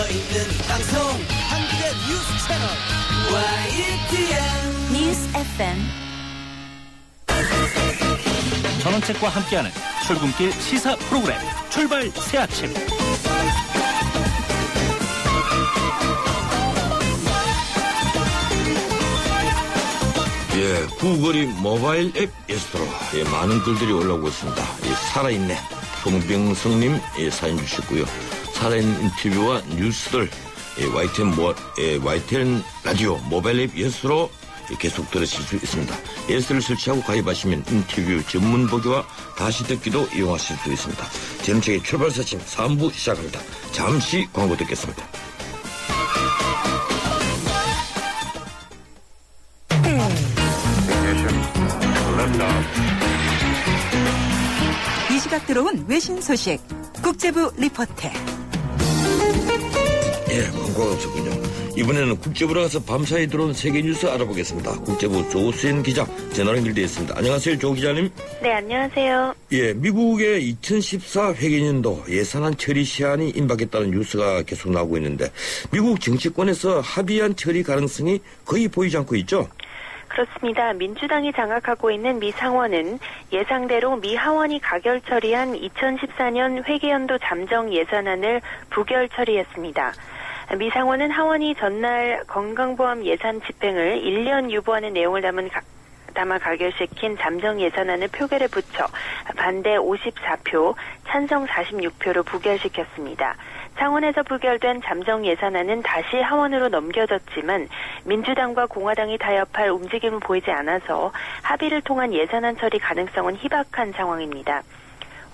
있는 방송 한국의 뉴스 채널 YTN 뉴스 FM. 전원책과 함께하는 출근길 시사 프로그램 출발 새아침. 구글이 모바일 앱 예스트로 많은 글들이 올라오고 있습니다. 살아있네 송병성님 사연 주셨고요. 살아있는 인터뷰와 뉴스들 YTN 라디오 모바일 앱 예스트로 계속 들으실 수 있습니다. 예스를 설치하고 가입하시면 인터뷰 전문 보기와 다시 듣기도 이용하실 수 있습니다. 전책의 출발 사진 3부 시작합니다. 잠시 광고 듣겠습니다. 이 시각 들어온 외신 소식 국제부 리포트. 광고가 없었군요. 이번에는 국제부로 가서 밤사이 들어온 세계 뉴스 알아보겠습니다. 국제부 조수연 기자 전화 연결되어 있습니다. 안녕하세요, 조 기자님. 네, 안녕하세요. 미국의 2014 회계년도 예산안 처리 시한이 임박했다는 뉴스가 계속 나오고 있는데 미국 정치권에서 합의안 처리 가능성이 거의 보이지 않고 있죠? 그렇습니다. 민주당이 장악하고 있는 미 상원은 예상대로 미 하원이 가결 처리한 2014년 회계연도 잠정 예산안을 부결 처리했습니다. 미 상원은 하원이 전날 건강보험 예산 집행을 1년 유보하는 내용을 담아 가결시킨 잠정 예산안을 표결에 붙여 반대 54표, 찬성 46표로 부결시켰습니다. 상원에서 부결된 잠정 예산안은 다시 하원으로 넘겨졌지만 민주당과 공화당이 타협할 움직임을 보이지 않아서 합의를 통한 예산안 처리 가능성은 희박한 상황입니다.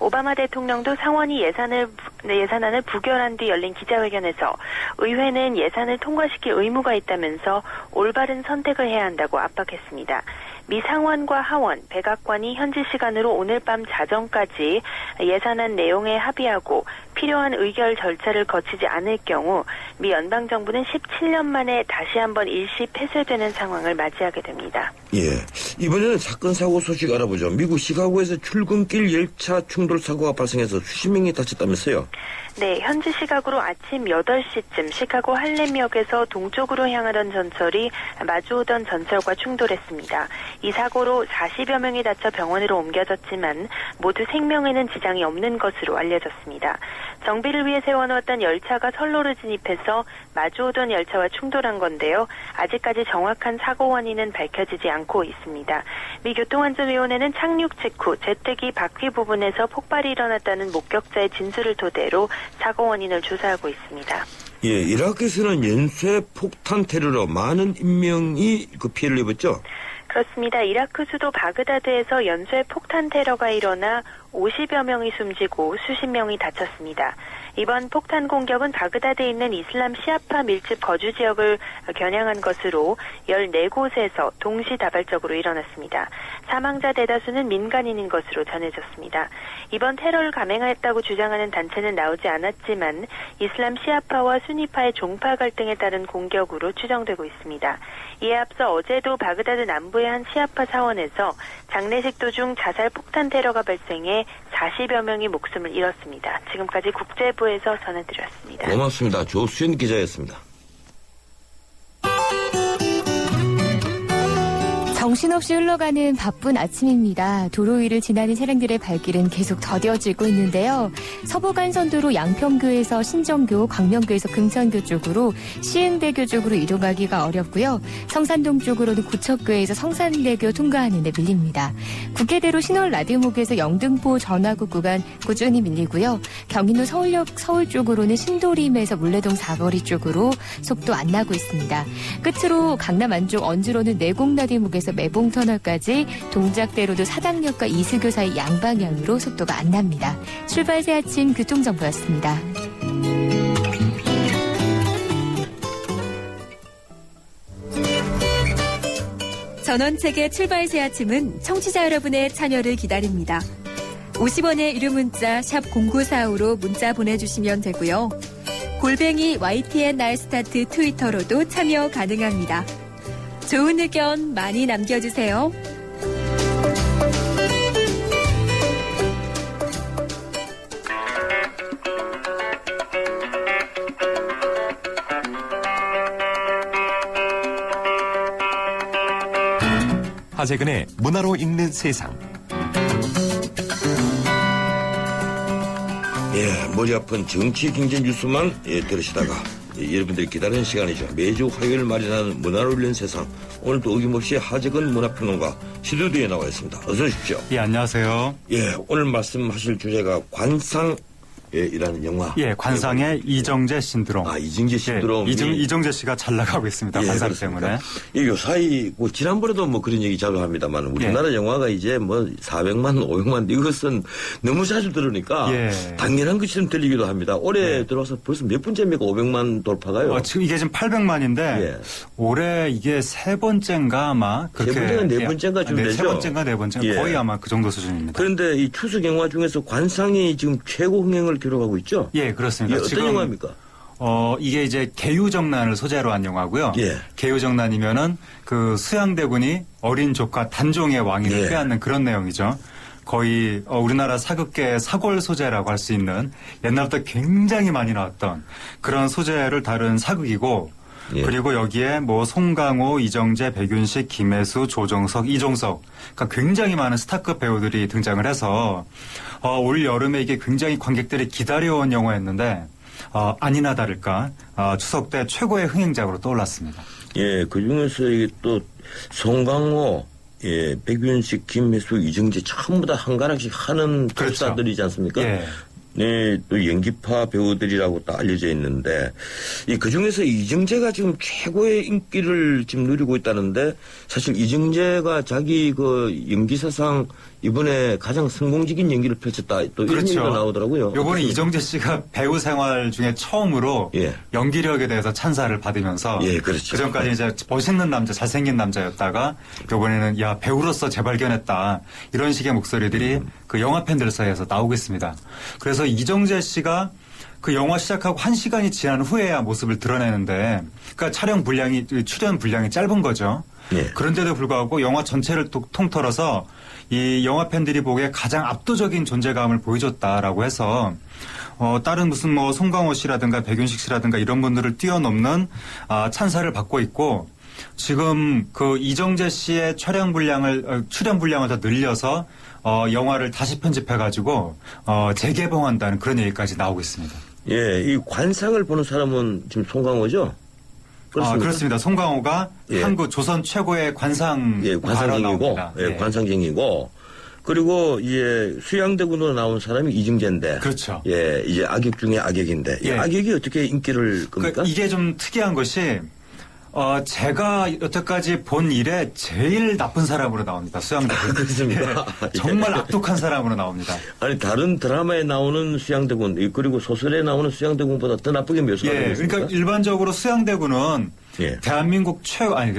오바마 대통령도 상원이 예산안을 부결한 뒤 열린 기자회견에서 의회는 예산을 통과시킬 의무가 있다면서 올바른 선택을 해야 한다고 압박했습니다. 미 상원과 하원, 백악관이 현지 시간으로 오늘 밤 자정까지 예산안 내용에 합의하고 필요한 의결 절차를 거치지 않을 경우 미 연방정부는 17년 만에 다시 한번 일시 폐쇄되는 상황을 맞이하게 됩니다. 이번에는 사건 사고 소식 알아보죠. 미국 시카고에서 출근길 열차 충돌 사고가 발생해서 수십 명이 다쳤다면서요? 네, 현지 시각으로 아침 8시쯤 시카고 할렘역에서 동쪽으로 향하던 전철이 마주오던 전철과 충돌했습니다. 이 사고로 40여 명이 다쳐 병원으로 옮겨졌지만 모두 생명에는 지장이 없는 것으로 알려졌습니다. 정비를 위해 세워놓았던 열차가 선로를 진입해서 마주오던 열차와 충돌한 건데요. 아직까지 정확한 사고 원인은 밝혀지지 않고 있습니다. 미 교통안전위원회는 착륙 직후 제트기 바퀴 부분에서 폭발이 일어났다는 목격자의 진술을 토대로 사고 원인을 조사하고 있습니다. 이라크에서는 연쇄 폭탄 테러로 많은 인명이 피해를 입었죠? 그렇습니다. 이라크 수도 바그다드에서 연쇄 폭탄 테러가 일어나 50여 명이 숨지고 수십 명이 다쳤습니다. 이번 폭탄 공격은 바그다드에 있는 이슬람 시아파 밀집 거주 지역을 겨냥한 것으로 14곳에서 동시다발적으로 일어났습니다. 사망자 대다수는 민간인인 것으로 전해졌습니다. 이번 테러를 감행했다고 주장하는 단체는 나오지 않았지만 이슬람 시아파와 수니파의 종파 갈등에 따른 공격으로 추정되고 있습니다. 이에 앞서 어제도 바그다드 남부의 한 시아파 사원에서 장례식 도중 자살 폭탄 테러가 발생해 40여 명이 목숨을 잃었습니다. 지금까지 국제부에서 전해드렸습니다. 고맙습니다. 조수연 기자였습니다. 정신없이 흘러가는 바쁜 아침입니다. 도로 위를 지나는 차량들의 발길은 계속 더뎌지고 있는데요. 서부간선도로 양평교에서 신정교, 광명교에서 금천교 쪽으로 시흥대교 쪽으로 이동하기가 어렵고요. 성산동 쪽으로는 구척교에서 성산대교 통과하는 데 밀립니다. 국회대로 신월 라디오목에서 영등포 전화국 구간 꾸준히 밀리고요. 경인도 서울역 서울 쪽으로는 신도림에서 물레동 사거리 쪽으로 속도 안 나고 있습니다. 끝으로 강남 안쪽 언주로는 내곡라디오목에서 매봉터널까지 동작대로도 사당역과 이수교 사이 양방향으로 속도가 안 납니다. 출발 새 아침 교통정보였습니다. 전원책의 출발 새 아침은 청취자 여러분의 참여를 기다립니다. 50원의 유료 문자 샵 0945로 문자 보내주시면 되고요. @ YTN 날스타트 트위터로도 참여 가능합니다. 좋은 의견 많이 남겨주세요. 하재근의 문화로 읽는 세상. 예, 머리 아픈 정치 경제 뉴스만 들으시다가 여러분들이 기다리는 시간이죠. 매주 화요일 마련하는 문화로 읽는 세상. 오늘도 어김없이 하재근 문화평론가 스튜디오에 나와 있습니다. 어서 오십시오. 예, 안녕하세요. 예, 오늘 말씀하실 주제가 관상이라는 영화. 예, 관상의 이정재 신드롬. 아, 이정재 신드롬. 예, 이정재 씨가 잘 나가고 있습니다. 예, 관상 그렇습니까? 때문에. 이 요사이 지난번에도 뭐 그런 얘기 자주 합니다만 우리나라 영화가 이제 뭐 400만, 500만 이것은 너무 자주 들으니까 예. 당연한 것처럼 들리기도 합니다. 올해 들어와서 벌써 몇 번째입니까? 500만 돌파가요? 지금 이게 지금 800만인데 예. 올해 이게 세 번째인가 아마 그렇게 세 번째가 네 번째인가 좀 되죠? 세 번째인가 네 번째인가 예. 거의 아마 그 정도 수준입니다. 그런데 이 추석 영화 중에서 관상이 지금 최고 흥행을 기록하고 있죠? 예, 그렇습니다. 어떤 지금 영화입니까? 이게 이제 개유정난을 소재로 한 영화고요. 예. 개유정난이면은 그 수양대군이 어린 조카 단종의 왕위를 예. 빼앗는 그런 내용이죠. 거의 우리나라 사극계 사골 소재라고 할 수 있는 옛날부터 굉장히 많이 나왔던 그런 소재를 다룬 사극이고 예. 그리고 여기에 뭐 송강호, 이정재, 백윤식, 김혜수, 조정석, 이종석 그러니까 굉장히 많은 스타급 배우들이 등장을 해서 올 여름에 이게 굉장히 관객들이 기다려온 영화였는데 아니나 다를까 추석 때 최고의 흥행작으로 떠올랐습니다. 예, 그 중에서 이게 또 송강호, 예, 백윤식, 김혜수, 이정재 전부 다 한 가락씩 하는 그렇죠. 스타들이지 않습니까? 예. 네, 또 연기파 배우들이라고 또 알려져 있는데, 그 중에서 이정재가 지금 최고의 인기를 지금 누리고 있다는데, 사실 이정재가 자기 그 연기 사상 이번에 가장 성공적인 연기를 펼쳤다. 또 이런 그렇죠. 얘기가 나오더라고요. 요번에 어떻습니까? 이정재 씨가 배우 생활 중에 처음으로 예. 연기력에 대해서 찬사를 받으면서 예, 그렇죠. 그전까지 이제 멋있는 남자, 잘생긴 남자였다가 요번에는 야 배우로서 재발견했다 이런 식의 목소리들이 그 영화 팬들 사이에서 나오고 있습니다. 그래서 이정재 씨가 그 영화 시작하고 1시간이 지난 후에야 모습을 드러내는데 그러니까 출연 분량이 짧은 거죠. 예. 그런데도 불구하고 영화 전체를 통틀어서 이 영화 팬들이 보기에 가장 압도적인 존재감을 보여줬다라고 해서 다른 무슨 뭐 송강호 씨라든가 백윤식 씨라든가 이런 분들을 뛰어넘는 찬사를 받고 있고 지금 그 이정재 씨의 출연 분량을 더 늘려서 영화를 다시 편집해가지고 재개봉한다는 그런 얘기까지 나오고 있습니다. 예, 이 관상을 보는 사람은 지금 송강호죠? 그렇습니까? 그렇습니다. 송강호가 예. 한국 조선 최고의 관상가로 예, 관상쟁이고, 나옵니다. 예, 관상쟁이고, 그리고 이제 수양대군으로 나온 사람이 이정재인데, 그렇죠. 예, 이제 악역 중에 악역인데, 이 예. 악역이 어떻게 인기를 겁니까? 그러니까 이게 좀 특이한 것이 제가 여태까지 본 일에 제일 나쁜 사람으로 나옵니다. 수양대군. 그렇습니까? 정말 악독한 사람으로 나옵니다. 아니 다른 드라마에 나오는 수양대군 그리고 소설에 나오는 수양대군보다 더 나쁘게 묘사가 되고 예, 있습니까? 그러니까 일반적으로 수양대군은 예. 대한민국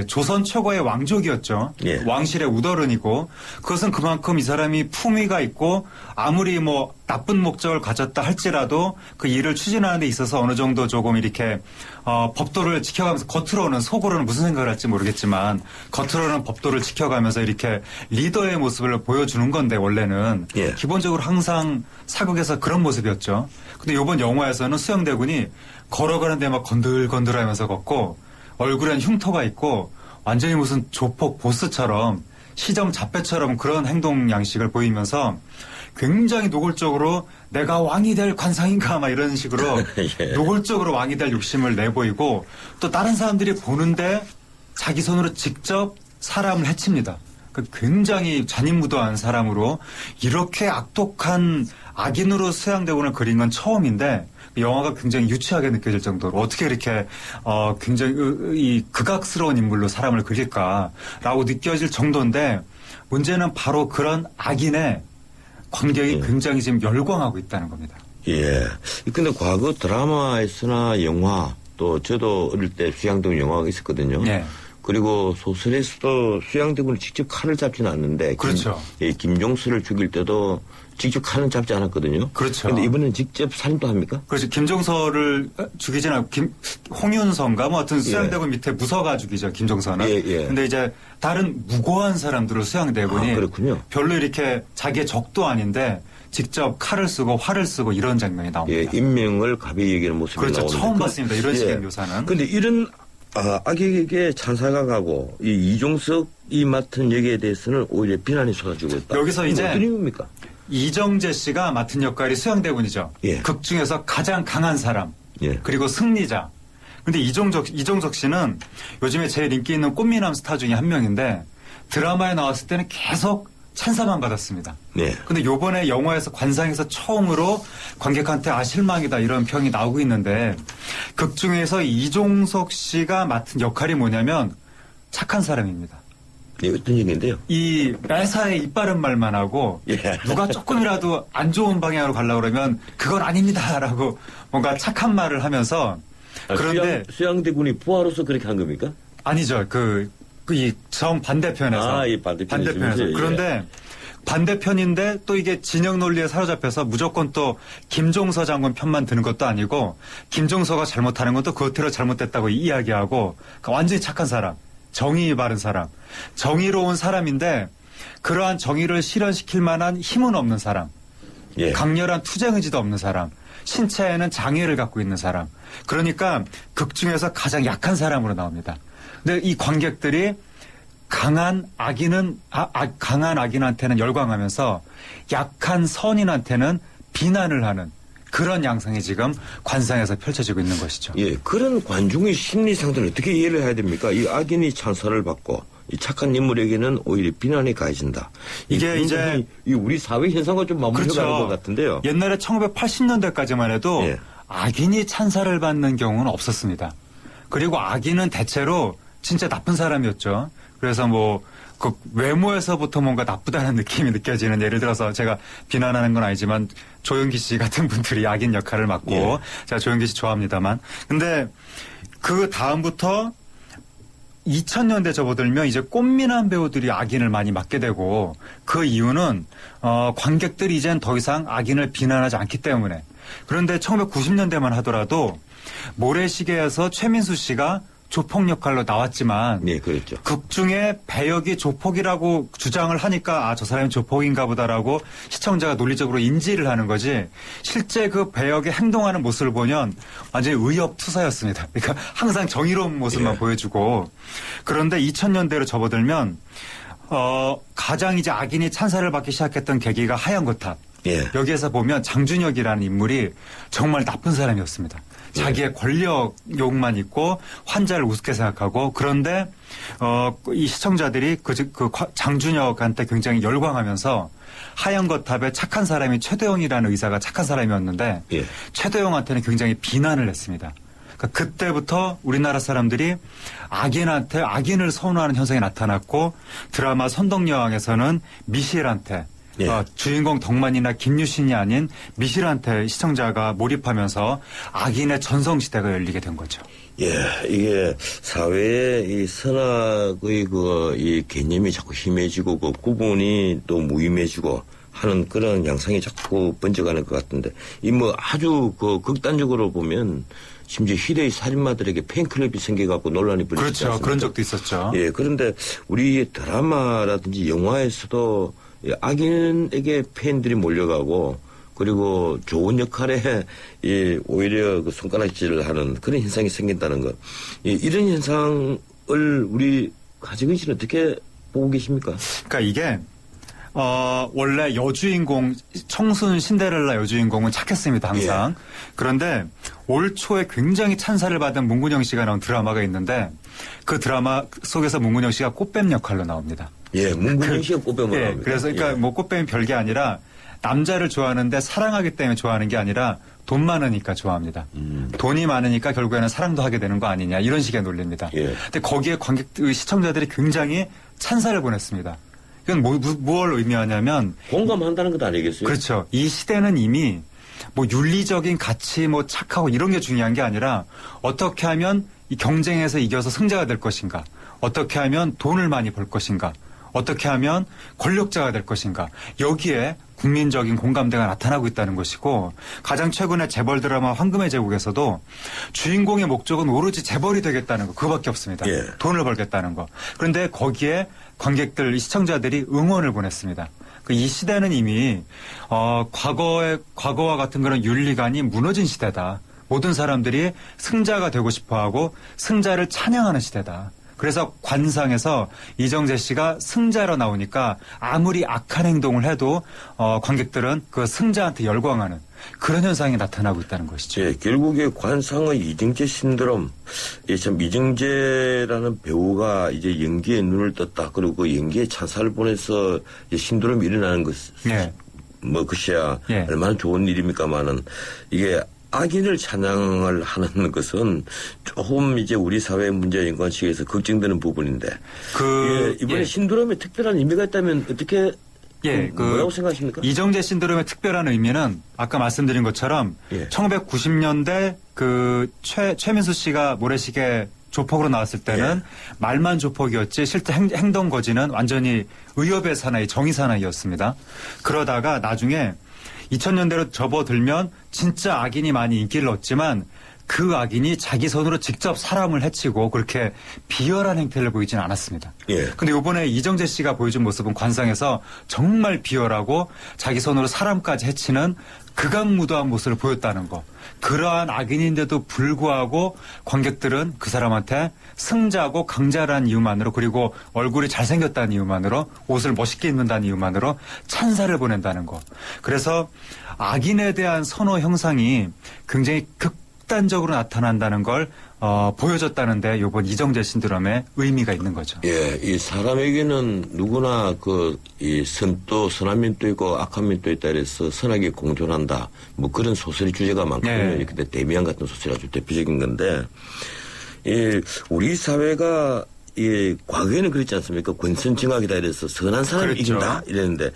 조선 최고의 왕족이었죠. 예. 왕실의 우더른이고 그것은 그만큼 이 사람이 품위가 있고 아무리 뭐 나쁜 목적을 가졌다 할지라도 그 일을 추진하는 데 있어서 어느 정도 조금 이렇게 법도를 지켜가면서 겉으로는 속으로는 무슨 생각을 할지 모르겠지만 겉으로는 법도를 지켜가면서 이렇게 리더의 모습을 보여주는 건데 원래는 예. 기본적으로 항상 사극에서 그런 모습이었죠. 근데 이번 영화에서는 수양대군이 걸어가는데 막 건들건들하면서 걷고 얼굴엔 흉터가 있고 완전히 무슨 조폭 보스처럼 시정 잡배처럼 그런 행동 양식을 보이면서 굉장히 노골적으로 내가 왕이 될 관상인가 막 이런 식으로 예. 노골적으로 왕이 될 욕심을 내보이고 또 다른 사람들이 보는데 자기 손으로 직접 사람을 해칩니다. 굉장히 잔인무도한 사람으로 이렇게 악독한 악인으로 수양대군을 그린 건 처음인데 영화가 굉장히 유치하게 느껴질 정도로 어떻게 이렇게 굉장히 이 극악스러운 인물로 사람을 그릴까라고 느껴질 정도인데 문제는 바로 그런 악인의 관객이 굉장히 지금 열광하고 있다는 겁니다. 예. 근데 과거 드라마에서나 영화 또 저도 어릴 때 수양대군 영화가 있었거든요. 네. 그리고 소설에서도 수양대군을 직접 칼을 잡지는 않는데 그렇죠. 김종수를 죽일 때도 직접 칼은 잡지 않았거든요. 그렇죠. 그런데 이번엔 직접 살인도 합니까? 그렇죠. 김종서를 죽이진 않고 홍윤서인가 뭐 하여튼 수양대군 밑에 무서가 죽이죠. 김종서는. 예, 예. 근데 이제 다른 무고한 사람들을 수양대군이 그렇군요. 별로 이렇게 자기의 적도 아닌데 직접 칼을 쓰고 활을 쓰고 이런 장면이 나옵니다. 예, 인명을 가벼이 여기는 모습이 그렇죠. 나오는데 처음 봤습니다. 이런 식의 묘사는. 그런데 이런 악에게 찬사가 가고 이 이종석이 맡은 역에 대해서는 오히려 비난이 쏟아지고 있다. 여기서 이제 어떤 이유입니까? 이정재 씨가 맡은 역할이 수양대군이죠. 예. 극 중에서 가장 강한 사람. 예. 그리고 승리자. 근데 이종석 씨는 요즘에 제일 인기 있는 꽃미남 스타 중에 한 명인데 드라마에 나왔을 때는 계속 찬사만 받았습니다. 네. 근데 요번에 영화에서 관상에서 처음으로 관객한테 실망이다 이런 평이 나오고 있는데 극 중에서 이종석 씨가 맡은 역할이 뭐냐면 착한 사람입니다. 네, 어떤 얘기인데요? 이 매사에 입 바른 말만 하고 예. 누가 조금이라도 안 좋은 방향으로 가려고 그러면 그건 아닙니다라고 뭔가 착한 말을 하면서 그런데 수양대군이 부하로서 그렇게 한 겁니까? 아니죠. 이 정 반대편에서. 이 반대편에서. 예. 그런데 반대편인데 또 이게 진영 논리에 사로잡혀서 무조건 또 김종서 장군 편만 드는 것도 아니고 김종서가 잘못하는 것도 그것대로 잘못됐다고 이야기하고 그러니까 완전히 착한 사람, 정의 바른 사람, 정의로운 사람인데 그러한 정의를 실현시킬 만한 힘은 없는 사람, 예. 강렬한 투쟁 의지도 없는 사람, 신체에는 장애를 갖고 있는 사람. 그러니까 극 중에서 가장 약한 사람으로 나옵니다. 근데 이 관객들이 강한 악인한테는 열광하면서 약한 선인한테는 비난을 하는 그런 양상이 지금 관상에서 펼쳐지고 있는 것이죠. 예, 그런 관중의 심리 상태를 어떻게 이해를 해야 됩니까? 이 악인이 찬사를 받고 이 착한 인물에게는 오히려 비난이 가해진다. 이게 이제 이 우리 사회 현상과 좀 맞물려가는 그렇죠. 것 같은데요. 옛날에 1980년대까지만 해도 예. 악인이 찬사를 받는 경우는 없었습니다. 그리고 악인은 대체로 진짜 나쁜 사람이었죠. 그래서 그 외모에서부터 뭔가 나쁘다는 느낌이 느껴지는 예를 들어서 제가 비난하는 건 아니지만 조영기 씨 같은 분들이 악인 역할을 맡고 예. 제가 조영기 씨 좋아합니다만 근데 그 다음부터 2000년대 접어들면 이제 꽃미남 배우들이 악인을 많이 맡게 되고 그 이유는 관객들이 이젠 더 이상 악인을 비난하지 않기 때문에 그런데 1990년대만 하더라도 모래시계에서 최민수 씨가 조폭 역할로 나왔지만 네, 그렇죠. 극 중에 배역이 조폭이라고 주장을 하니까 저 사람이 조폭인가 보다라고 시청자가 논리적으로 인지를 하는 거지 실제 그 배역의 행동하는 모습을 보면 완전히 의협투사였습니다. 그러니까 항상 정의로운 모습만 예. 보여주고 그런데 2000년대로 접어들면 가장 이제 악인이 찬사를 받기 시작했던 계기가 하얀 거탑. 예. 여기에서 보면 장준혁이라는 인물이 정말 나쁜 사람이었습니다. 자기의 권력 욕만 있고 환자를 우습게 생각하고 그런데 이 시청자들이 그 장준혁한테 굉장히 열광하면서 하얀 거탑의 착한 사람이 최도영이라는 의사가 착한 사람이었는데 예. 최도영한테는 굉장히 비난을 했습니다. 그러니까 그때부터 우리나라 사람들이 악인한테 악인을 선호하는 현상이 나타났고 드라마 선덕여왕에서는 미셸한테 예. 주인공 덕만이나 김유신이 아닌 미셸한테 시청자가 몰입하면서 악인의 전성시대가 열리게 된 거죠. 예, 이게 사회의 이 선악의 이 개념이 자꾸 심해지고 그 구분이 또 무의미해지고 하는 그런 양상이 자꾸 번져가는 것 같은데 이 아주 극단적으로 보면 심지어 희대의 살인마들에게 팬클럽이 생겨갖고 논란이 벌어지지 그렇죠. 않습니까? 그런 적도 있었죠. 예, 그런데 우리 드라마라든지 영화에서도 악인에게 팬들이 몰려가고 그리고 좋은 역할에 오히려 손가락질을 하는 그런 현상이 생긴다는 것. 이런 현상을 우리 하재근 씨는 어떻게 보고 계십니까? 그러니까 이게 원래 여주인공 청순 신데렐라 여주인공은 착했습니다 항상. 예. 그런데 올 초에 굉장히 찬사를 받은 문근영 씨가 나온 드라마가 있는데 그 드라마 속에서 문근영 씨가 꽃뱀 역할로 나옵니다. 예, 문근영 씨가 꽃뱀으로 예, 나옵니다. 그래서 그러니까 예. 꽃뱀이 별게 아니라 남자를 좋아하는데 사랑하기 때문에 좋아하는 게 아니라 돈 많으니까 좋아합니다. 돈이 많으니까 결국에는 사랑도 하게 되는 거 아니냐 이런 식의 논리입니다. 예. 근데 거기에 시청자들이 굉장히 찬사를 보냈습니다. 이건 뭘 의미하냐면 공감한다는 것 아니겠어요? 그렇죠. 이 시대는 이미 윤리적인 가치 착하고 이런 게 중요한 게 아니라 어떻게 하면 이 경쟁에서 이겨서 승자가 될 것인가, 어떻게 하면 돈을 많이 벌 것인가, 어떻게 하면 권력자가 될 것인가. 여기에 국민적인 공감대가 나타나고 있다는 것이고 가장 최근에 재벌 드라마 황금의 제국에서도 주인공의 목적은 오로지 재벌이 되겠다는 거 그거밖에 없습니다. 예. 돈을 벌겠다는 거. 그런데 거기에 관객들, 시청자들이 응원을 보냈습니다. 이 시대는 이미 과거와 같은 그런 윤리관이 무너진 시대다. 모든 사람들이 승자가 되고 싶어하고 승자를 찬양하는 시대다. 그래서 관상에서 이정재 씨가 승자로 나오니까 아무리 악한 행동을 해도 관객들은 그 승자한테 열광하는 그런 현상이 나타나고 있다는 것이죠. 예, 결국에 관상의 이정재 신드롬. 참 이정재라는 배우가 이제 연기에 눈을 떴다. 그리고 그 연기에 찬사를 보내서 신드롬이 일어나는 것. 예. 뭐 그것이야 예. 얼마나 좋은 일입니까만은 이게 악인을 찬양을 하는 것은 조금 이제 우리 사회 문제 연관식에서 걱정되는 부분인데 이번에 신드롬에 특별한 의미가 있다면 어떻게 뭐라고 생각하십니까? 이정재 신드롬의 특별한 의미는 아까 말씀드린 것처럼 1990년대 그 최민수 씨가 모래시계 조폭으로 나왔을 때는 말만 조폭이었지 실제 행동 거지는 완전히 의협의 사나이, 정의 사나이였습니다. 그러다가 나중에 2000년대로 접어들면 진짜 악인이 많이 인기를 얻지만 그 악인이 자기 손으로 직접 사람을 해치고 그렇게 비열한 행태를 보이진 않았습니다. 근데 이번에 이정재 씨가 보여준 모습은 관상에서 정말 비열하고 자기 손으로 사람까지 해치는 극악무도한 모습을 보였다는 거. 그러한 악인인데도 불구하고 관객들은 그 사람한테 승자고 강자라는 이유만으로 그리고 얼굴이 잘생겼다는 이유만으로 옷을 멋있게 입는다는 이유만으로 찬사를 보낸다는 거. 그래서 악인에 대한 선호 형상이 굉장히 극단적으로 나타난다는 걸 보여줬다는데 이번 이정재 신드롬의 의미가 있는 거죠. 예, 이 사람에게는 누구나 이 선도 선한 면도 있고 악한 면도 있다 그래서 선악이 공존한다. 뭐 그런 소설이 주제가 많거든요. 근데 데미안 같은 소설이 아주 대표적인 건데, 우리 사회가 과거에는 그렇지 않습니까? 권선징악이다 이래서 선한 사람이 이긴다 이랬는데.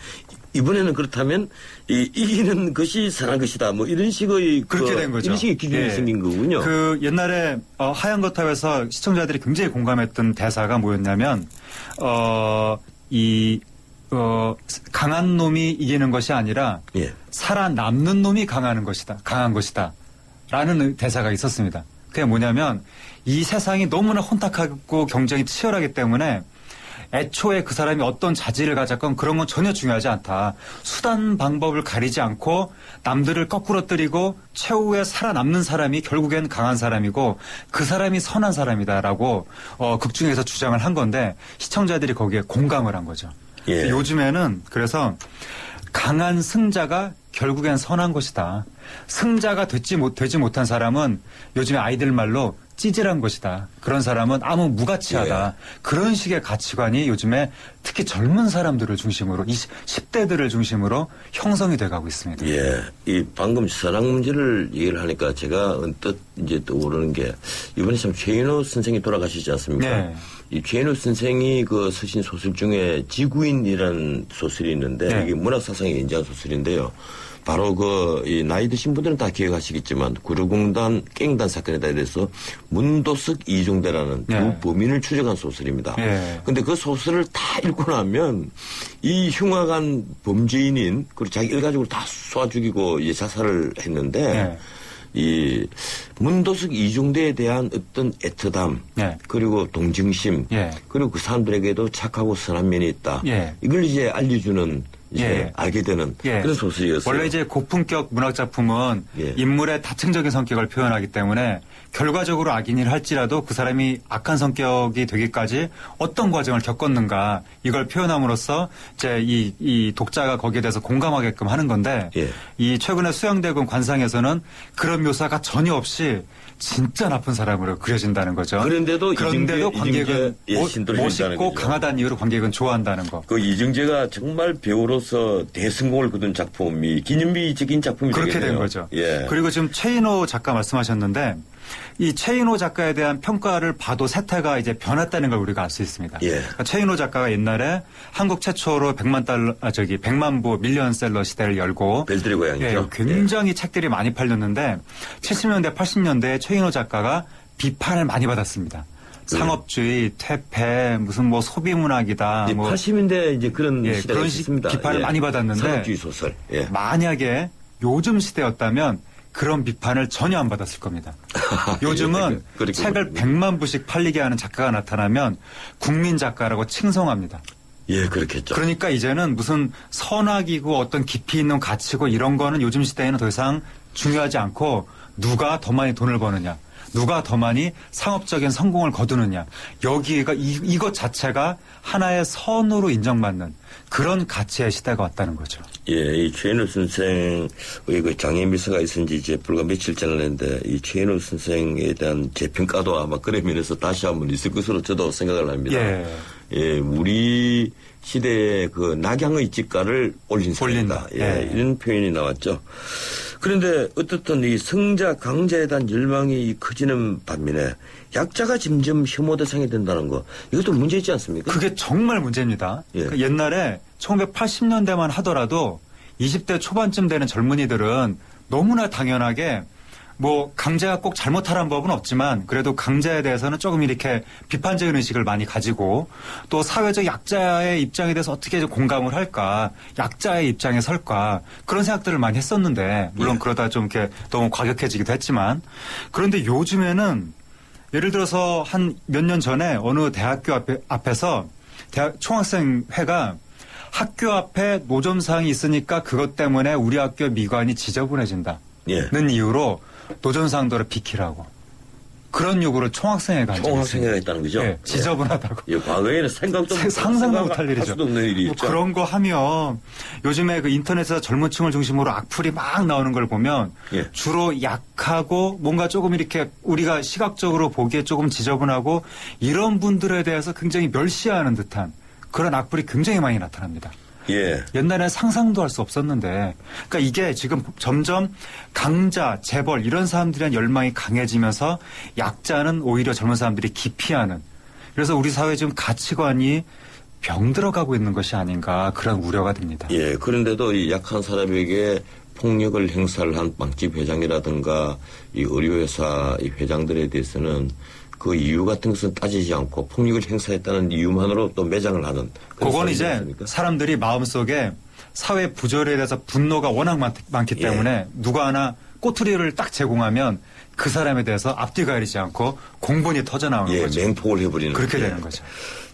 이번에는 그렇다면 이기는 것이 선한 것이다. 뭐 이런 식의 그렇게 된 거죠. 이런 식의 기준이 생긴 거군요. 그 옛날에 하얀 거탑에서 시청자들이 굉장히 공감했던 대사가 뭐였냐면 강한 놈이 이기는 것이 아니라 살아남는 놈이 강한 것이다. 라는 대사가 있었습니다. 그게 뭐냐면 이 세상이 너무나 혼탁하고 경쟁이 치열하기 때문에 애초에 그 사람이 어떤 자질을 가졌건 그런 건 전혀 중요하지 않다. 수단 방법을 가리지 않고 남들을 거꾸로 때리고 최후에 살아남는 사람이 결국엔 강한 사람이고 그 사람이 선한 사람이다라고 극중에서 주장을 한 건데 시청자들이 거기에 공감을 한 거죠. 요즘에는 그래서 강한 승자가 결국엔 선한 것이다. 승자가 되지 못한 사람은 요즘에 아이들 말로 찌질한 것이다. 그런 사람은 아무 무가치하다. 그런 식의 가치관이 요즘에 특히 젊은 사람들을 중심으로 10대들을 중심으로 형성이 돼가고 있습니다. 이 방금 선악 문제를 얘기를 하니까 제가 언뜻 이제 떠오르는 게 이번에 참 최인호 선생이 돌아가시지 않습니까? 이 최인호 선생이 그 쓰신 소설 중에 지구인이라는 소설이 있는데 이게 문학사상에 연재한 소설인데요. 바로 이 나이 드신 분들은 다 기억하시겠지만 구룡공단 깽단 사건에 대해서 문도석 이중대라는 두 범인을 추적한 소설입니다. 근데 그 소설을 다 읽고 나면 이 흉악한 범죄인인 그리고 자기 일가족을 다 쏴 죽이고 자살을 했는데 이 문도석 이중대에 대한 어떤 애틋함 그리고 동정심 그리고 그 사람들에게도 착하고 선한 면이 있다. 이걸 이제 알려주는 알게 되는 그런 소설이었어요. 원래 이제 고품격 문학 작품은 인물의 다층적인 성격을 표현하기 때문에 결과적으로 악인을 할지라도 그 사람이 악한 성격이 되기까지 어떤 과정을 겪었는가 이걸 표현함으로써 이제 이 독자가 거기에 대해서 공감하게끔 하는 건데 이 최근에 수양대군 관상에서는 그런 묘사가 전혀 없이 진짜 나쁜 사람으로 그려진다는 거죠. 그런데도 관객은 멋있고 거죠. 강하다는 이유로 관객은 좋아한다는 거. 그 이정재가 정말 배우로서 대성공을 거둔 작품이 기념비적인 작품이 그렇게 되겠네요. 된 거죠. 그리고 지금 최인호 작가 말씀하셨는데 이 최인호 작가에 대한 평가를 봐도 세태가 이제 변했다는 걸 우리가 알 수 있습니다. 그러니까 최인호 작가가 옛날에 한국 최초로 100만 부 밀리언셀러 시대를 열고 별들의 고향이죠. 굉장히 책들이 많이 팔렸는데 70년대 80년대에 최인호 작가가 비판을 많이 받았습니다. 상업주의, 퇴폐, 무슨 뭐 소비문학이다. 80년대 이제 그런 시대가 있습니다. 비판을 많이 받았는데 상업주의 소설. 만약에 요즘 시대였다면 그런 비판을 전혀 안 받았을 겁니다. 요즘은 책을 100만 부씩 팔리게 하는 작가가 나타나면 국민 작가라고 칭송합니다. 예, 그렇겠죠. 그러니까 이제는 무슨 선악이고 어떤 깊이 있는 가치고 이런 거는 요즘 시대에는 더 이상 중요하지 않고 누가 더 많이 돈을 버느냐, 누가 더 많이 상업적인 성공을 거두느냐, 여기가 이것 자체가 하나의 선으로 인정받는 그런 가치의 시대가 왔다는 거죠. 예, 이 최인호 선생의 그 장애 미사가 있은 지 이제 불과 며칠 지났는데 이 최인호 선생에 대한 재평가도 아마 그런 면에서 다시 한번 있을 것으로 저도 생각을 합니다. 예, 우리 시대의 그 낙양의 집가를 올린 사람이다. 예, 이런 표현이 나왔죠. 그런데 어떻든 이 성자 강자에 대한 열망이 커지는 반면에 약자가 점점 혐오 대상이 된다는 거 이것도 문제 있지 않습니까? 그게 정말 문제입니다. 예. 그러니까 옛날에 1980년대만 하더라도 20대 초반쯤 되는 젊은이들은 너무나 당연하게 뭐 강자가 꼭 잘못하라는 법은 없지만 그래도 강자에 대해서는 조금 이렇게 비판적인 의식을 많이 가지고 또 사회적 약자의 입장에 대해서 어떻게 공감을 할까, 약자의 입장에 설까 그런 생각들을 많이 했었는데 물론 예. 그러다 좀 이렇게 너무 과격해지기도 했지만 그런데 요즘에는 예를 들어서 한 몇 년 전에 어느 대학교 앞에서 총학생회가 학교 앞에 노점상이 있으니까 그것 때문에 우리 학교 미관이 지저분해진다는 이유로 노점상들을 비키라고 그런 요구를 총학생회가 한 적이 총학생회가 있다는 거죠? 네, 지저분하다고. 예, 과거에는 상상도 못할 일이죠. 할 수도 없는 일이 뭐 있죠. 그런 거 하면 요즘에 그 인터넷에서 젊은 층을 중심으로 악플이 막 나오는 걸 보면 예. 주로 약하고 뭔가 조금 이렇게 우리가 시각적으로 보기에 조금 지저분하고 이런 분들에 대해서 굉장히 멸시하는 듯한 그런 악플이 굉장히 많이 나타납니다. 예. 옛날에 상상도 할 수 없었는데, 그러니까 이게 지금 점점 강자, 재벌 이런 사람들에 대한 열망이 강해지면서 약자는 오히려 젊은 사람들이 기피하는. 그래서 우리 사회 지금 가치관이 병들어가고 있는 것이 아닌가 그런 우려가 듭니다. 예. 그런데도 이 약한 사람에게 폭력을 행사를 한 빵집 회장이라든가 이 의료회사 이 회장들에 대해서는 그 이유 같은 것은 따지지 않고 폭력을 행사했다는 이유만으로 또 매장을 하는. 그건 이제 않습니까? 사람들이 마음속에 사회 부조리에 대해서 분노가 워낙 많기 때문에 누가 하나 꼬투리를 딱 제공하면 그 사람에 대해서 앞뒤 가리지 않고 공분이 터져나오는 거죠. 맹폭을 해버리는. 그렇게 되는 거죠.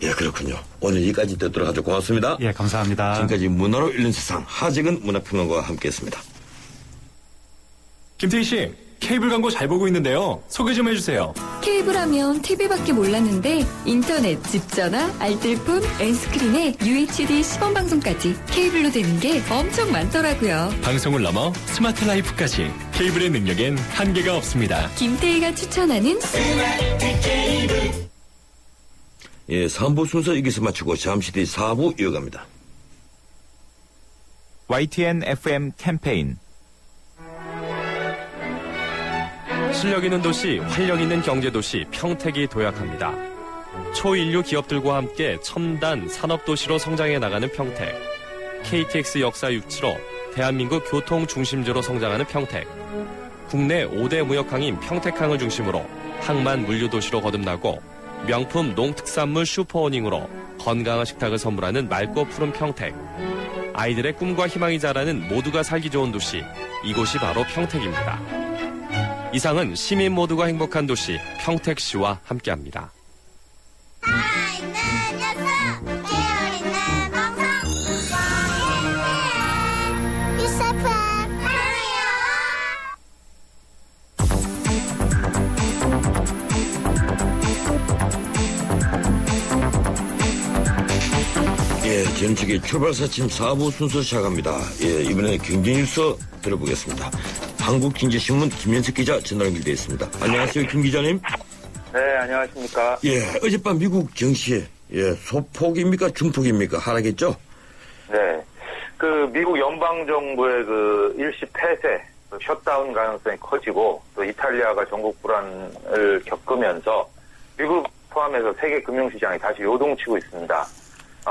예, 그렇군요. 오늘 여기까지 듣도록 하죠. 고맙습니다. 예, 감사합니다. 지금까지 문화로 읽는 세상 하재근 문화평론가와 함께했습니다. 김태희 씨, 케이블 광고 잘 보고 있는데요. 소개 좀 해주세요. 케이블 하면 TV밖에 몰랐는데 인터넷, 집전화, 알뜰폰, N스크린에 UHD 시범 방송까지 케이블로 되는 게 엄청 많더라고요. 방송을 넘어 스마트 라이프까지 케이블의 능력엔 한계가 없습니다. 김태희가 추천하는 예, 3부 순서 여기서 마치고 잠시 뒤 4부 이어갑니다. YTN FM 캠페인 실력 있는 도시, 활력 있는 경제도시 평택이 도약합니다. 초인류 기업들과 함께 첨단 산업도시로 성장해 나가는 평택. KTX 역사 유치로 대한민국 교통 중심지로 성장하는 평택. 국내 5대 무역항인 평택항을 중심으로 항만 물류도시로 거듭나고 명품 농특산물 슈퍼오닝으로 건강한 식탁을 선물하는 맑고 푸른 평택. 아이들의 꿈과 희망이 자라는 모두가 살기 좋은 도시, 이곳이 바로 평택입니다. 이상은 시민 모두가 행복한 도시 평택시와 함께합니다. 예, 전직의 출발사침 4부 순서 시작합니다. 예, 이번에 경제뉴스 들어보겠습니다. 한국경제신문 김현석 기자 전화 연결되어 있습니다. 안녕하세요, 김 기자님. 네, 안녕하십니까. 예, 어젯밤 미국 증시, 소폭입니까, 중폭입니까, 하락했죠? 네. 미국 연방정부의 일시 폐쇄, 셧다운 가능성이 커지고, 또 이탈리아가 전국 불안을 겪으면서, 미국 포함해서 세계 금융시장이 다시 요동치고 있습니다.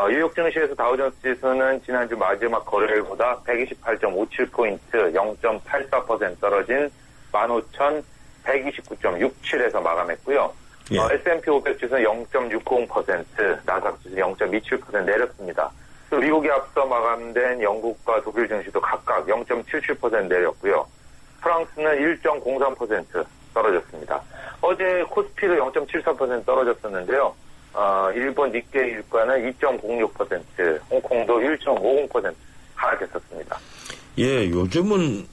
뉴욕 증시에서 다우존스 지수는 지난주 마지막 거래일보다 128.57포인트 0.84% 떨어진 15,129.67에서 마감했고요. 예. S&P 500 지수는 0.60%, 나스닥 지수 0.27% 내렸습니다. 또 미국이 앞서 마감된 영국과 독일 증시도 각각 0.77% 내렸고요. 프랑스는 1.03% 떨어졌습니다. 어제 코스피도 0.73% 떨어졌었는데요. 일본 니케이 일가는 2.06%, 홍콩도 1.50% 하락했었습니다. 예, 요즘은,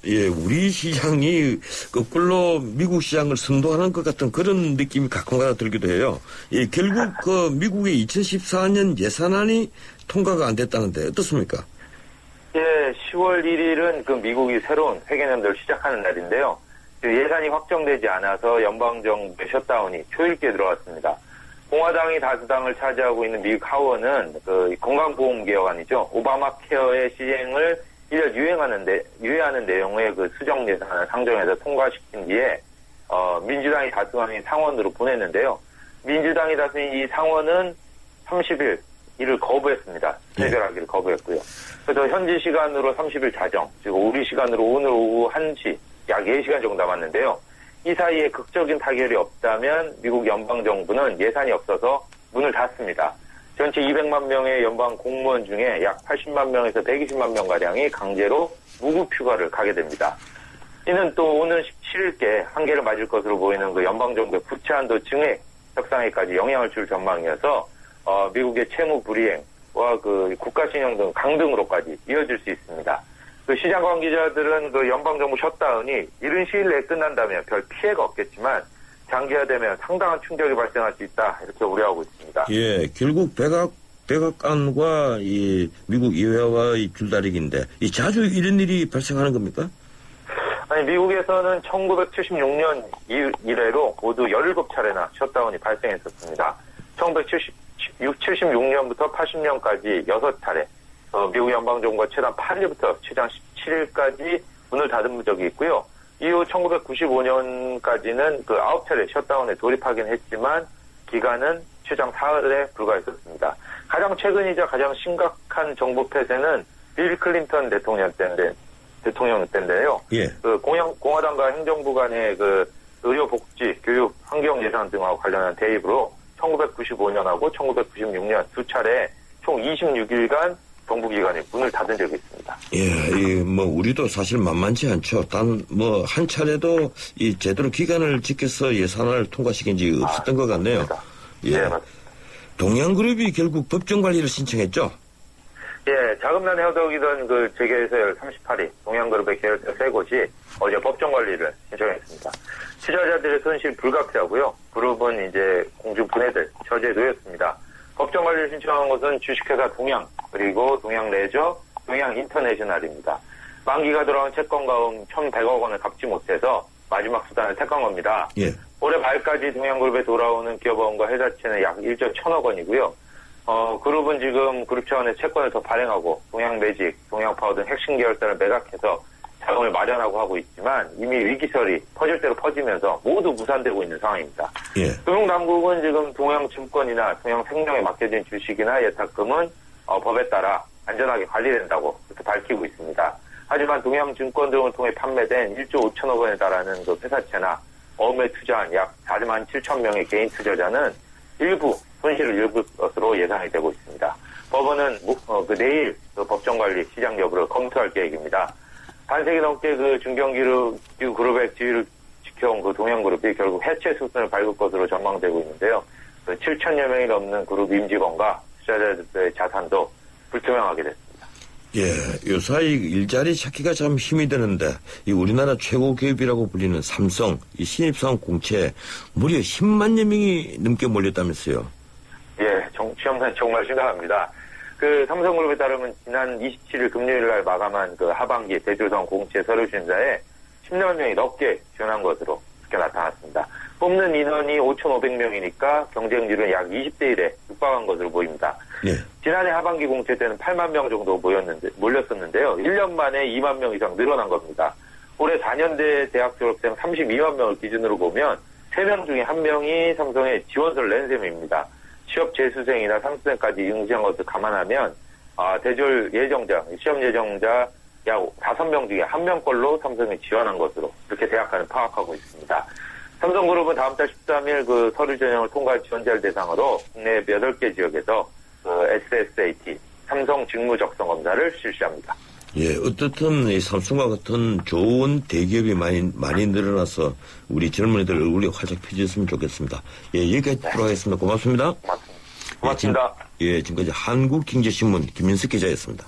우리 시장이 거꾸로 미국 시장을 선도하는 것 같은 그런 느낌이 가끔가다 들기도 해요. 결국 미국의 2014년 예산안이 통과가 안 됐다는데 어떻습니까? 예, 10월 1일은 미국이 새로운 회계연도를 시작하는 날인데요. 예산이 확정되지 않아서 연방정부의 셧다운이 초일기에 들어왔습니다. 공화당이 다수당을 차지하고 있는 미국 하원은 건강보험개혁안이죠. 오바마 케어의 시행을 1년 유예하는 내용의 수정 예산을 상정해서 통과시킨 뒤에 민주당이 다수당이 상원으로 보냈는데요. 민주당이 다수인 이 상원은 30일 이를 거부했습니다. 체결하기를 거부했고요. 그래서 현지 시간으로 30일 자정, 즉 우리 시간으로 오늘 오후 1시 약 4시간 정도 남았는데요. 이 사이에 극적인 타결이 없다면 미국 연방정부는 예산이 없어서 문을 닫습니다. 전체 200만 명의 연방 공무원 중에 약 80만 명에서 120만 명가량이 강제로 무급 휴가를 가게 됩니다. 이는 또 오는 17일께 한계를 맞을 것으로 보이는 연방정부의 부채한도 증액 협상에까지 영향을 줄 전망이어서 미국의 채무 불이행과 국가신용 등 강등으로까지 이어질 수 있습니다. 시장 관계자들은 연방정부 셧다운이 이른 시일 내에 끝난다면 별 피해가 없겠지만 장기화되면 상당한 충격이 발생할 수 있다 이렇게 우려하고 있습니다. 예, 결국 백악관과 이 미국 의회와의 줄다리기인데 자주 이런 일이 발생하는 겁니까? 아니, 미국에서는 1976년 이래로 모두 17차례나 셧다운이 발생했었습니다. 1976년부터 80년까지 6차례, 미국 연방정부가 최단 8일부터 최장 17일까지 문을 닫은 적이 있고요. 이후 1995년까지는 9차례 셧다운에 돌입하긴 했지만 기간은 최장 4일에 불과했었습니다. 가장 최근이자 가장 심각한 정부 폐쇄는 빌 클린턴 대통령 때인데요. 예. 공화당과 행정부 간의 의료, 복지, 교육, 환경 예산 등하고 관련한 대입으로 1995년하고 1996년 두 차례 총 26일간 정부기관이 문을 닫은 적이 있습니다. 예, 우리도 사실 만만치 않죠. 한 차례도 제대로 기간을 지켜서 예산을 통과시킨 적이 없었던 것 같네요. 맞습니다. 예. 네, 맞습니다. 동양그룹이 결국 법정관리를 신청했죠? 예, 자금난 해독이던 재계에서 38위 동양그룹의 계열사 세 곳이 어제 법정관리를 신청했습니다. 투자자들의 손실 불가피하고요. 그룹은 이제 공중 분해될 처지에 놓였습니다. 법정관리를 신청한 것은 주식회사 동양, 그리고 동양레저, 동양인터내셔널입니다. 만기가 돌아온 채권 가움 1,100억 원을 갚지 못해서 마지막 수단을 택한 겁니다. 예. 올해 말까지 동양그룹에 돌아오는 기업원과 회사채는 약 1조 1,000억 원이고요. 그룹은 지금 그룹 차원의 채권을 더 발행하고 동양매직, 동양파워 등 핵심 계열사를 매각해서 자금을 마련하고 하고 있지만 이미 위기설이 퍼질 대로 퍼지면서 모두 무산되고 있는 상황입니다. 예. 금융당국은 지금 동양증권이나 동양생명에 맡겨진 주식이나 예탁금은 법에 따라 안전하게 관리된다고 그렇게 밝히고 있습니다. 하지만 동양증권 등을 통해 판매된 1조 5천억 원에 달하는 회사채나 어음에 투자한 약 4만 7천 명의 개인 투자자는 일부 손실을 입을 것으로 예상이 되고 있습니다. 법원은 내일 법정관리 시장 여부를 검토할 계획입니다. 반세기 넘게 중견기업그룹의 지위를 지켜온 동양그룹이 결국 해체 수순을 밟을 것으로 전망되고 있는데요. 7천여 명이 넘는 그룹 임직원과 투자자들의 자산도 불투명하게 됐습니다. 예, 요사이 일자리 찾기가 참 힘이 드는데 이 우리나라 최고 기업이라고 불리는 삼성, 이 신입사원 공채에 무려 10만여 명이 넘게 몰렸다면서요. 예, 시험은 정말 심각합니다. 삼성그룹에 따르면 지난 27일 금요일 날 마감한 하반기 대조선 공채 서류 심사에 10여 명이 넘게 지원한 것으로 그렇게 나타났습니다. 뽑는 인원이 5,500명이니까 경쟁률은 약 20대 1에 육박한 것으로 보입니다. 예. 지난해 하반기 공채 때는 8만 명 정도 몰렸었는데요. 1년 만에 2만 명 이상 늘어난 겁니다. 올해 4년대 대학 졸업생 32만 명을 기준으로 보면 3명 중에 1명이 삼성에 지원서를 낸 셈입니다. 취업 재수생이나 상수생까지 응시한 것을 감안하면 대졸 예정자, 시험 예정자 약 5명 중에 1명꼴로 삼성에 지원한 것으로 그렇게 대학가는 파악하고 있습니다. 삼성그룹은 다음 달 13일 서류 전형을 통과한 지원자를 대상으로 국내 8개 지역에서 SSAT, 삼성 직무 적성 검사를 실시합니다. 예, 어떻든 이 삼성과 같은 좋은 대기업이 많이 늘어나서 우리 젊은이들 얼굴이 활짝 펴졌으면 좋겠습니다. 예, 여기까지 풀어가겠습니다. 고맙습니다. 고맙습니다. 고맙습니다. 예, 지금까지 한국경제신문 김민석 기자였습니다.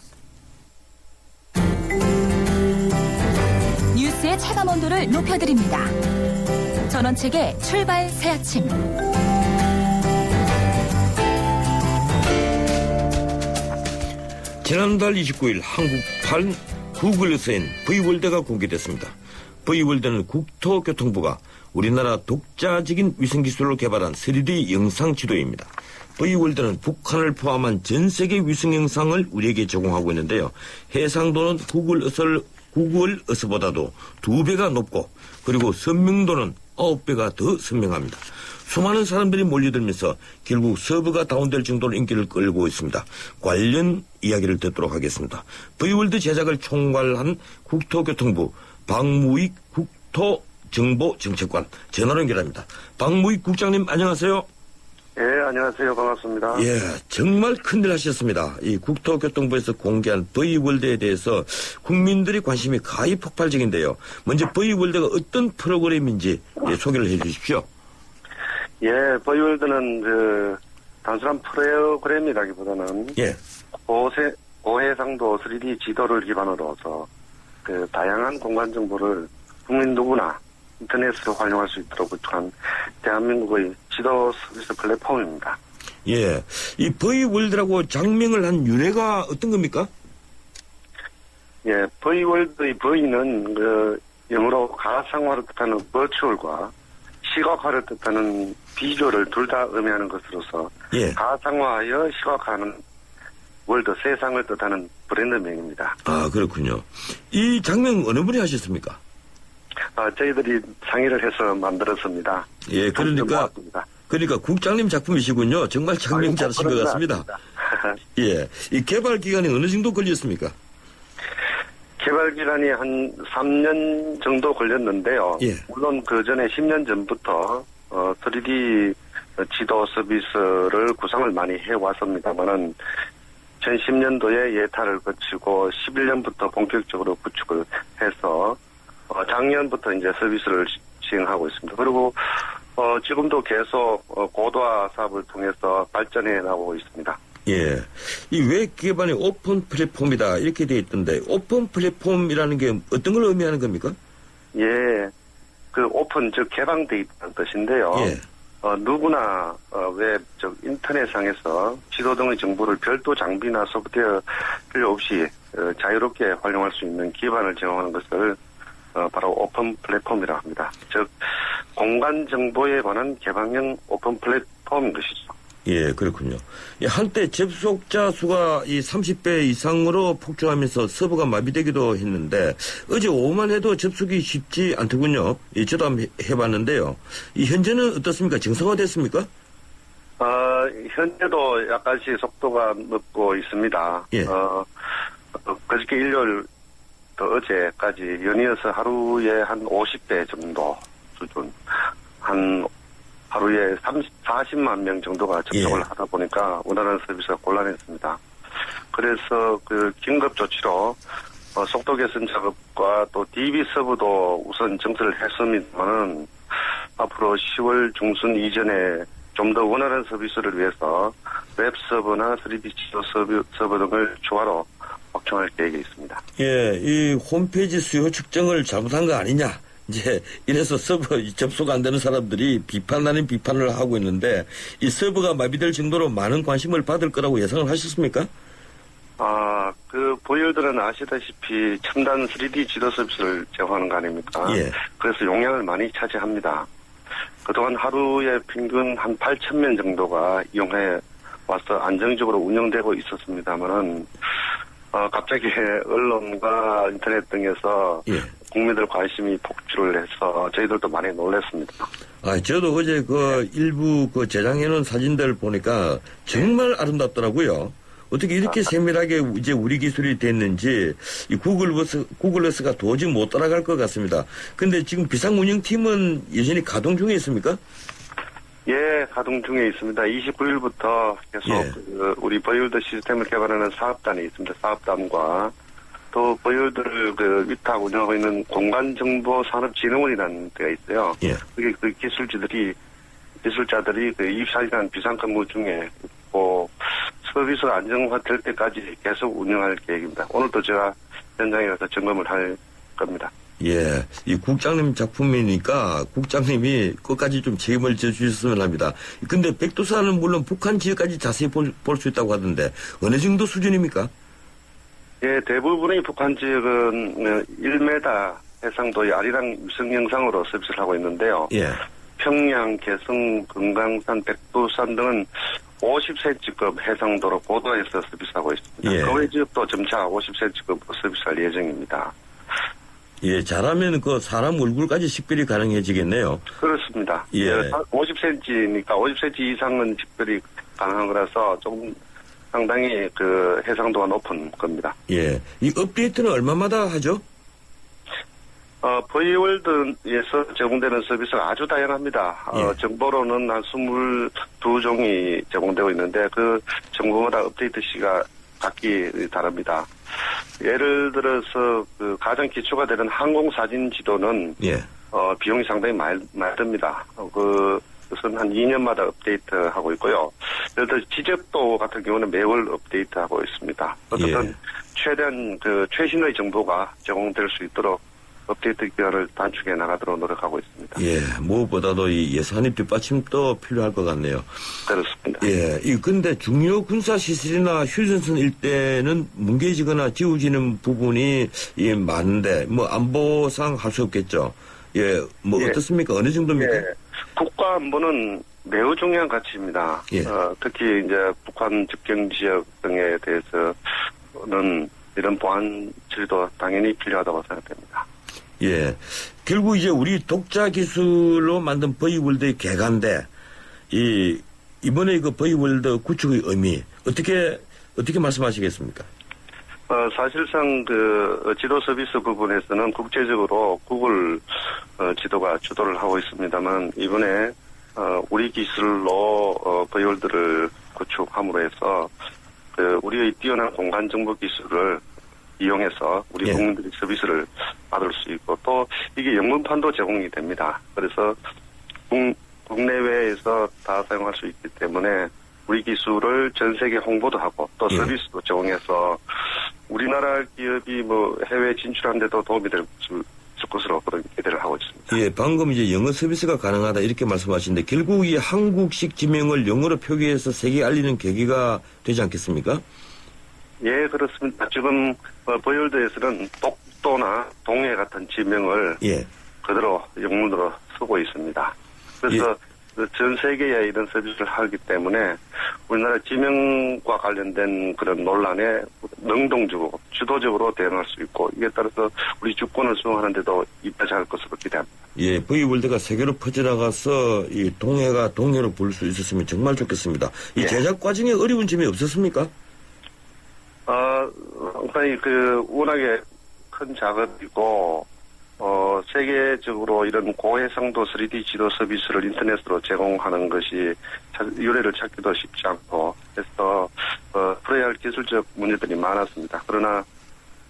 뉴스의 체감 온도를 높여드립니다. 전원책의 출발 새 아침. 지난달 29일 한국판 구글에서인 V월드가 공개됐습니다. V월드는 국토교통부가 우리나라 독자적인 위성기술로 개발한 3D 영상 지도입니다. V월드는 북한을 포함한 전 세계 위성 영상을 우리에게 제공하고 있는데요. 해상도는 구글 어스보다도 2배가 높고 그리고 선명도는 9배가 더 선명합니다. 수많은 사람들이 몰려들면서 결국 서버가 다운될 정도로 인기를 끌고 있습니다. 관련 이야기를 듣도록 하겠습니다. V월드 제작을 총괄한 국토교통부 박무익 국토정보정책관 전화로 연결합니다. 박무익 국장님 안녕하세요. 예, 안녕하세요. 반갑습니다. 예, 정말 큰일 하셨습니다. 이 국토교통부에서 공개한 V월드에 대해서 국민들의 관심이 가히 폭발적인데요. 먼저 V월드가 어떤 프로그램인지 소개를 해 주십시오. 예, V월드는 단순한 프로그램이라기보다는 고해상도 3D 지도를 기반으로 해서 다양한 공간 정보를 국민 누구나 인터넷으로 활용할 수 있도록 구축한 대한민국의 지도 서비스 플랫폼입니다. 예, 이 V월드라고 장명을 한 유래가 어떤 겁니까? 예, V월드의 V는 영어로 가상화를 뜻하는 버추얼과 시각화를 뜻하는 비주얼을 둘 다 의미하는 것으로서 가상화하여 시각화하는 월드 세상을 뜻하는 브랜드명입니다. 아, 그렇군요. 이 장명 어느 분이 하셨습니까? 저희들이 상의를 해서 만들었습니다. 예, 그러니까 국장님 작품이시군요. 정말 장명 잘하신 것 같습니다. 예, 이 개발 기간이 어느 정도 걸렸습니까? 개발 기간이 한 3년 정도 걸렸는데요. 물론 그 전에 10년 전부터 3D 지도 서비스를 구상을 많이 해왔습니다만은 2010년도에 예타를 거치고 11년부터 본격적으로 구축을 해서 작년부터 이제 서비스를 시행하고 있습니다. 그리고 지금도 계속 고도화 사업을 통해서 발전해 나가고 있습니다. 예, 이 웹 기반의 오픈 플랫폼이다 이렇게 되어 있던데 오픈 플랫폼이라는 게 어떤 걸 의미하는 겁니까? 예, 오픈 즉 개방돼 있다는 뜻인데요. 누구나 인터넷상에서 지도 등의 정보를 별도 장비나 소프트웨어 필요 없이 자유롭게 활용할 수 있는 기반을 제공하는 것을 바로 오픈 플랫폼이라고 합니다. 즉 공간 정보에 관한 개방형 오픈 플랫폼인 것이죠. 예, 그렇군요. 한때 접속자 수가 이 30배 이상으로 폭주하면서 서버가 마비되기도 했는데 어제 오후만 해도 접속이 쉽지 않더군요. 저도 한번 해봤는데요. 현재는 어떻습니까? 정상화됐습니까? 현재도 약간씩 속도가 늦고 있습니다. 그저께 일요일 또 어제까지 연이어서 하루에 한 50배 정도 수준, 한 하루에 40만 명 정도가 접속을 하다 보니까 원활한 서비스가 곤란했습니다. 그래서 긴급 조치로 속도 개선 작업과 또 DB 서버도 우선 정설을 했습니다만은 앞으로 10월 중순 이전에 좀 더 원활한 서비스를 위해서 웹 서버나 3D 지도 서버 등을 추가로 확충할 계획이 있습니다. 예, 이 홈페이지 수요 측정을 잘못한 거 아니냐. 이제 이래서 서버 접속 안 되는 사람들이 비판 아닌 비판을 하고 있는데 이 서버가 마비될 정도로 많은 관심을 받을 거라고 예상을 하셨습니까? 보일들은 아시다시피 첨단 3D 지도 서비스를 제공하는 거 아닙니까? 그래서 용량을 많이 차지합니다. 그동안 하루에 평균 한 8,000명 정도가 이용해 와서 안정적으로 운영되고 있었습니다만은 갑자기 언론과 인터넷 등에서 국민들 관심이 폭주를 해서 저희들도 많이 놀랐습니다. 저도 어제 일부 제작해놓은 사진들 보니까 정말 아름답더라고요. 어떻게 이렇게 세밀하게 이제 우리 기술이 됐는지 이 구글어스가 도저히 못 따라갈 것 같습니다. 근데 지금 비상운영팀은 여전히 가동 중에 있습니까? 예, 가동 중에 있습니다. 29일부터 계속 우리 버이월드 시스템을 개발하는 사업단이 있습니다. 사업단과 또 버이월드를 위탁 운영하고 있는 공간정보산업진흥원이라는 데가 있어요. 그게 기술자들이 24시간 비상근무 중에 있고 서비스가 안정화될 때까지 계속 운영할 계획입니다. 오늘도 제가 현장에 가서 점검을 할 겁니다. 예, 이 국장님 작품이니까 국장님이 끝까지 좀 책임을 져주셨으면 합니다. 근데 백두산은 물론 북한 지역까지 자세히 볼 수 있다고 하던데 어느 정도 수준입니까? 예, 대부분의 북한 지역은 1m 해상도의 아리랑 위성 영상으로 서비스를 하고 있는데요. 예. 평양, 개성, 금강산, 백두산 등은 50cm급 해상도로 고도에서 서비스하고 있습니다. 예. 그 외 지역도 점차 50cm급 서비스할 예정입니다. 예, 잘하면 그 사람 얼굴까지 식별이 가능해지겠네요. 그렇습니다. 예. 50cm니까 50cm 이상은 식별이 가능한 거라서 조금 상당히 그 해상도가 높은 겁니다. 예. 이 업데이트는 얼마마다 하죠? 버이월드에서 제공되는 서비스가 아주 다양합니다. 예. 정보로는 한 22종이 제공되고 있는데 그 정보마다 업데이트 시가 각기 다릅니다. 예를 들어서 그 가장 기초가 되는 항공사진 지도는 예. 비용이 상당히 많이 듭니다. 그것은 한 2년마다 업데이트하고 있고요. 예를 들어 지적도 같은 경우는 매월 업데이트하고 있습니다. 어쨌든 예. 최대한 그 최신의 정보가 제공될 수 있도록 업데이트 기간을 단축해 나가도록 노력하고 있습니다. 예, 무엇보다도 이 예산의 뒷받침도 필요할 것 같네요. 그렇습니다. 예, 근데 중요 군사 시설이나 휴전선 일대는 뭉개지거나 지워지는 부분이 많은데 뭐 안보상 할 수 없겠죠. 예, 뭐 예. 어떻습니까? 어느 정도입니까? 예. 국가 안보는 매우 중요한 가치입니다. 예. 특히 이제 북한 접경 지역 등에 대해서는 이런 보안 질도 당연히 필요하다고 생각됩니다. 예. 결국 이제 우리 독자 기술로 만든 버이월드의 개관데, 이번에 그 버이월드 구축의 의미, 어떻게 말씀하시겠습니까? 사실상 그 지도 서비스 부분에서는 국제적으로 구글 지도가 주도를 하고 있습니다만, 이번에 우리 기술로 버이월드를 구축함으로 해서 우리의 뛰어난 공간 정보 기술을 이용해서 우리 예. 국민들이 서비스를 받을 수 있고 또 이게 영문판도 제공이 됩니다. 그래서 국내외에서 다 사용할 수 있기 때문에 우리 기술을 전 세계 홍보도 하고 또 예. 서비스도 제공해서 우리나라 기업이 뭐 해외 진출하는 데도 도움이 될 것으로 그런 기대를 하고 있습니다. 예, 방금 이제 영어 서비스가 가능하다 이렇게 말씀하시는데 결국 이 한국식 지명을 영어로 표기해서 세계에 알리는 계기가 되지 않겠습니까? 예, 그렇습니다. 지금 버이월드에서는 독도나 동해 같은 지명을 예. 그대로 영문으로 쓰고 있습니다. 그래서 전 세계에 이런 서비스를 하기 때문에 우리나라 지명과 관련된 그런 논란에 능동적으로 주도적으로 대응할 수 있고 이에 따라서 우리 주권을 수행하는 데도 이바지할 것으로 기대합니다. 예, 버이월드가 세계로 퍼져나가서 이 동해가 동해로 부를 수 있었으면 정말 좋겠습니다. 이 예. 제작 과정에 어려운 점이 없었습니까? 워낙에 큰 작업이고, 세계적으로 이런 고해상도 3D 지도 서비스를 인터넷으로 제공하는 것이 유래를 찾기도 쉽지 않고, 해서, 풀어야 할 기술적 문제들이 많았습니다. 그러나,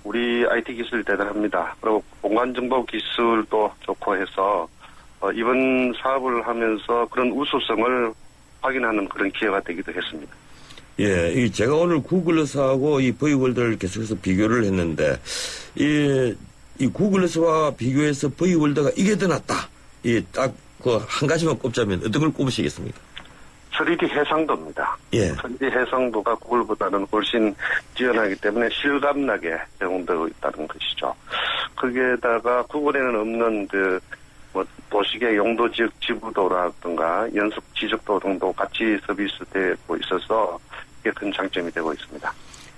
우리 IT 기술이 대단합니다. 그리고 공간정보 기술도 좋고 해서, 이번 사업을 하면서 그런 우수성을 확인하는 그런 기회가 되기도 했습니다. 예, 제가 오늘 구글에서하고 이 버이월드를 계속해서 비교를 했는데, 이 구글에서와 비교해서 버이월드가 이게 더 낫다. 딱 그 한 가지만 꼽자면 어떤 걸 꼽으시겠습니까? 3D 해상도입니다. 예. 3D 해상도가 구글보다는 훨씬 뛰어나기 때문에 실감나게 제공되고 있다는 것이죠. 거기에다가 구글에는 없는 도시계 용도 지역 지구도라든가 연속 지적도 등도 같이 서비스되고 있어서 이게 큰 장점이 되고 있습니다.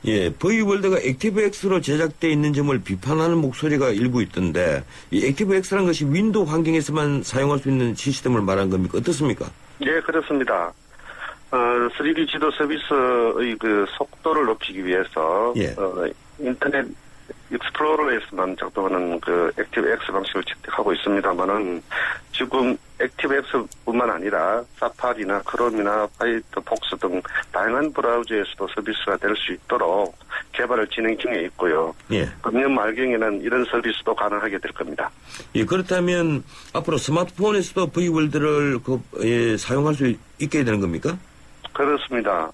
예, 버이월드가 액티브엑스로 제작되어 있는 점을 비판하는 목소리가 일부 있던데, 이 액티브엑스라는 것이 윈도우 환경에서만 사용할 수 있는 시스템을 말한 겁니까? 어떻습니까? 예, 그렇습니다. 3D 지도 서비스의 속도를 높이기 위해서, 예. 인터넷 익스플로러에서만 작동하는 액티브엑스 방식을 채택하고 있습니다만은 지금 액티브엑스뿐만 아니라 사파리나 크롬이나 파이어폭스 등 다양한 브라우저에서도 서비스가 될 수 있도록 개발을 진행 중에 있고요. 예. 금년 말경에는 이런 서비스도 가능하게 될 겁니다. 예, 그렇다면 앞으로 스마트폰에서도 버이월드를 사용할 수 있게 되는 겁니까? 그렇습니다.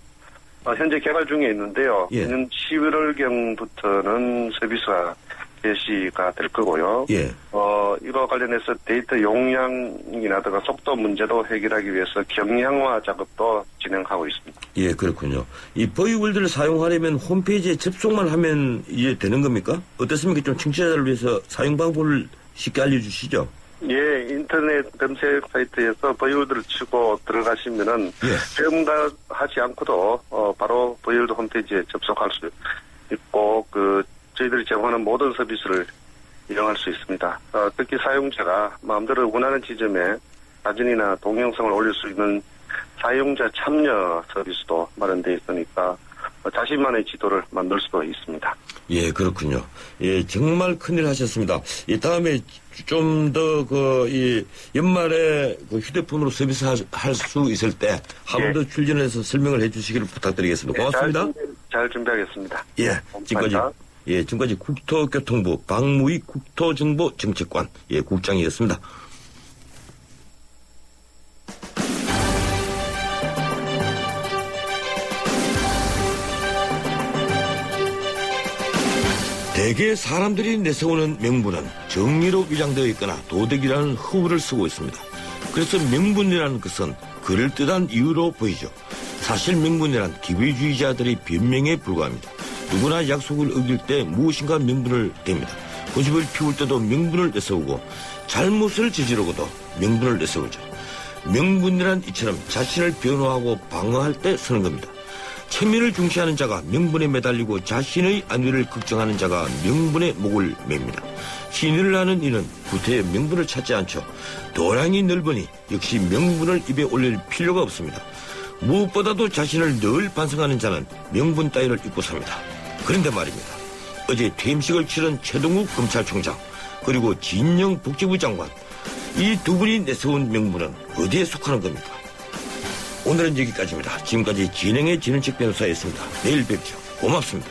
현재 개발 중에 있는데요. 예. 내년 11월경부터는 서비스가 개시가 될 거고요. 예. 이와 관련해서 데이터 용량이라든가 속도 문제도 해결하기 위해서 경량화 작업도 진행하고 있습니다. 예, 그렇군요. 이 버이월드를 사용하려면 홈페이지에 접속만 하면 이게 되는 겁니까? 어떻습니까? 좀 청취자들을 위해서 사용 방법을 쉽게 알려주시죠. 예, 인터넷 검색 사이트에서 버이월드를 치고 들어가시면은 체험하지 않고도 바로 버이월드 홈페이지에 접속할 수 있고 저희들이 제공하는 모든 서비스를 이용할 수 있습니다. 특히 사용자가 마음대로 원하는 지점에 사진이나 동영상을 올릴 수 있는 사용자 참여 서비스도 마련되어 있으니까 자신만의 지도를 만들 수도 있습니다. 예, 그렇군요. 예, 정말 큰일 하셨습니다. 다음에 좀 더 연말에 휴대폰으로 서비스 할 수 있을 때 한 번 더 출연해서 설명을 해 주시기를 부탁드리겠습니다. 고맙습니다. 잘 준비하겠습니다. 예, 지금까지 국토교통부 박무익 국토정보정책관 국장이었습니다. 대개 사람들이 내세우는 명분은 정의로 위장되어 있거나 도덕이라는 허물을 쓰고 있습니다. 그래서 명분이라는 것은 그럴듯한 이유로 보이죠. 사실 명분이란 기회주의자들의 변명에 불과합니다. 누구나 약속을 어길 때 무엇인가 명분을 댑니다. 고집을 피울 때도 명분을 내세우고 잘못을 저지르고도 명분을 내세우죠. 명분이란 이처럼 자신을 변호하고 방어할 때 쓰는 겁니다. 체면을 중시하는 자가 명분에 매달리고 자신의 안위를 걱정하는 자가 명분에 목을 맵니다. 신의를 하는 이는 구태의 명분을 찾지 않죠. 도량이 넓으니 역시 명분을 입에 올릴 필요가 없습니다. 무엇보다도 자신을 늘 반성하는 자는 명분 따위를 잊고 삽니다. 그런데 말입니다. 어제 퇴임식을 치른 최동욱 검찰총장 그리고 진영 복지부 장관 이 두 분이 내세운 명분은 어디에 속하는 겁니까? 오늘은 여기까지입니다. 지금까지 진행의 진은책 변호사였습니다. 내일 뵙죠. 고맙습니다.